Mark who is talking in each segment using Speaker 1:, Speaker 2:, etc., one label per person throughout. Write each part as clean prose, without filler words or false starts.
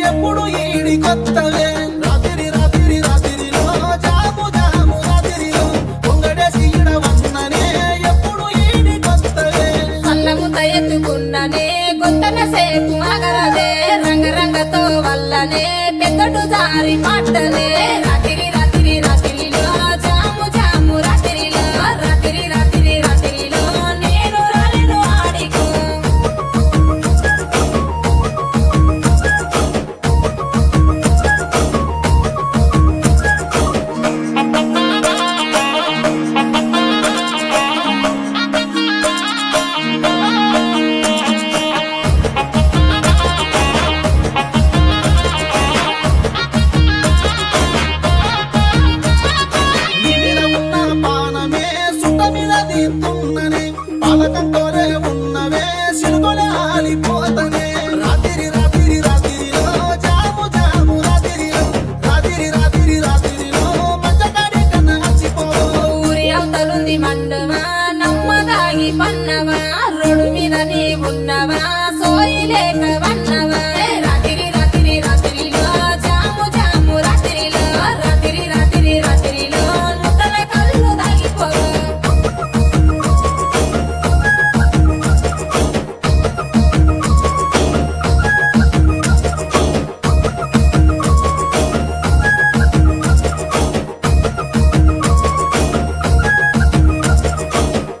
Speaker 1: ఎప్పుడు ఈడి కొత్తవే రాత్రి రాత్రి రాత్రిలో జాము జాము రాత్రిలో పొంగడేసి ఇడవన్ననే ఎప్పుడు ఈడి కొత్తవే
Speaker 2: అల్లముత ఎత్తుకున్ననే గొంతన సేపు ఆగరదే రంగరంగతో వల్లనే పెద్దడు జారి పట్టనే రాత్రి రాత్రి రాత్రిలో జాము జాము రాత్రిలో రాత్రి రాత్రి రాత్రిలో నేను రాలేను ఆడికో
Speaker 1: నీడ ఉన్న పానమే సుట్ట మీద తీస్తున్ననే పాలకంతోనే ఉన్నవే సిలుకొలే ఆలిపోతనే రాత్రి రాత్రి రాత్రిలో జాము జాము రాత్రిలో రాత్రి రాత్రి రాత్రిలో మంచకాడి కన్నా అచ్చిపో
Speaker 2: ఊరి అవతలుంది మండవా నమ్మదాగి పన్నవా రోడ్డు మీద నీ ఉన్నవా సోయి లేక వన్నవా రాత్రి రాత్రి రాత్రిలో జాము జాము రాత్రిలో రాత్రి రాత్రి రాత్రిలో నుట్టల కళ్ళు దాగిపో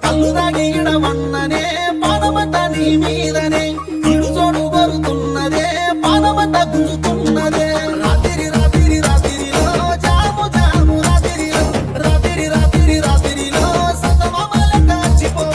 Speaker 1: కళ్ళు దాగి ఇడవన్ననే పానమంతా నీ మీదనే ఇడు చోడు కొరుతున్నదే పానమంతా గుంజుతున్నదే రాత్రి రాత్రి రాత్రిలో జాము జాము రాత్రిలో రాత్రి రాత్రి రాత్రిలో సతమమలక అచ్చిపో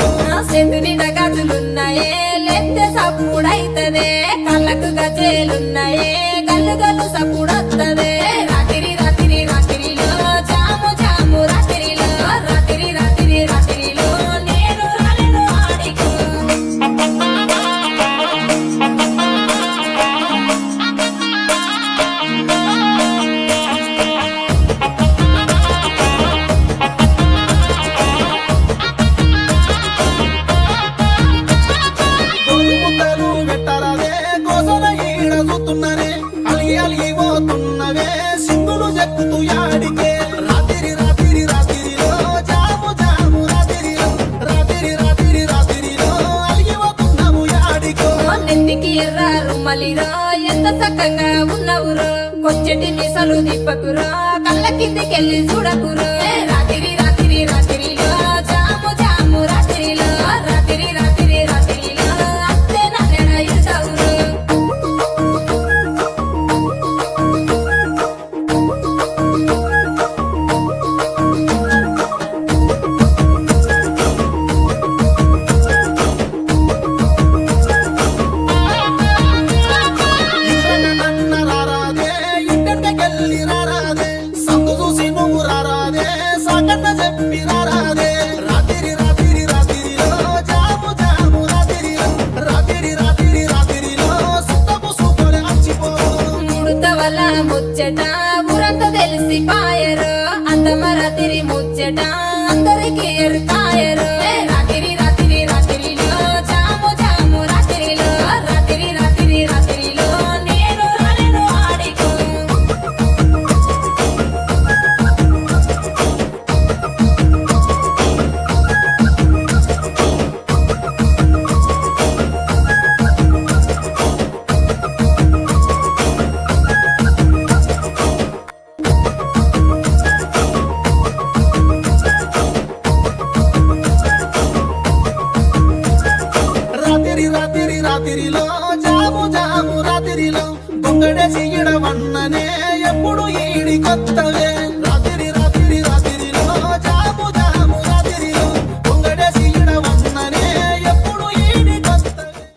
Speaker 2: సెందుని గాజులున్నాయే లెత్తే సప్పుడైతదే కళ్ళకు గజేలున్నాయే గల్లు గల్లు సప్పుడొత్తదే రాత్రి రాత్రి రాత్రిలో జాము జాము రాత్రిలో రాత్రి రాత్రి రాత్రిలో నేను రాలేను ఆడికో
Speaker 1: గోరుముద్దలు పెట్టరాదే గోసల ఈడ చూస్తున్ననే అలిగి అలిగి పోతున్నవే సింగులు చెక్కుతూ యాడికే రాత్రి రాత్రి రాత్రిలో జాము జాము రాత్రిలో రాత్రి రాత్రి రాత్రిలో అలిగి పోతున్నాము యాడికో
Speaker 2: నెత్తికి ఎర్ర రుమ్మలిరో ఎంత చక్కగా ఉన్నవురో కొచ్చటి మిసలు దిప్పకురో కళ్ళ కిందికెళ్ళి చూడకురో రాత్రి రాత్రి రాత్రిలో జాము జాము రాత్రిలో రాత్రి రాత్రి రాత్రిలో అత్తే నన్నెడ ఇస్తావురో
Speaker 1: ఇంద్రన నన్న రారాదే ఇంటికెళ్ళి రారాదే సందు చూసి నువ్వు రారాదే సాకన్న చెప్పి రారాదే రాత్రి రాత్రి రాత్రిలో జాము జాము రాత్రిలో రాత్రి రాత్రి రాత్రిలో సుత్తపు సూపర్ అచ్చిపో
Speaker 2: ముడత వల్ల ముచ్చట ఊరంతా తెలిసి పాయరు అందమరాత్రి ముచ్చట అందరికి ఎరుకాయరు రాత్రి రాత్రి రాత్రిలో జాము జాము రాత్రిలో రాత్రి రాత్రి రాత్రిలో నేను రాలేను ఆడికో
Speaker 1: రాత్రి రాత్రి రాత్రిలో జాము జాము రాత్రిలో గొంగడేసి ఇడవన్ననే ఎప్పుడు ఈడి కొత్తవే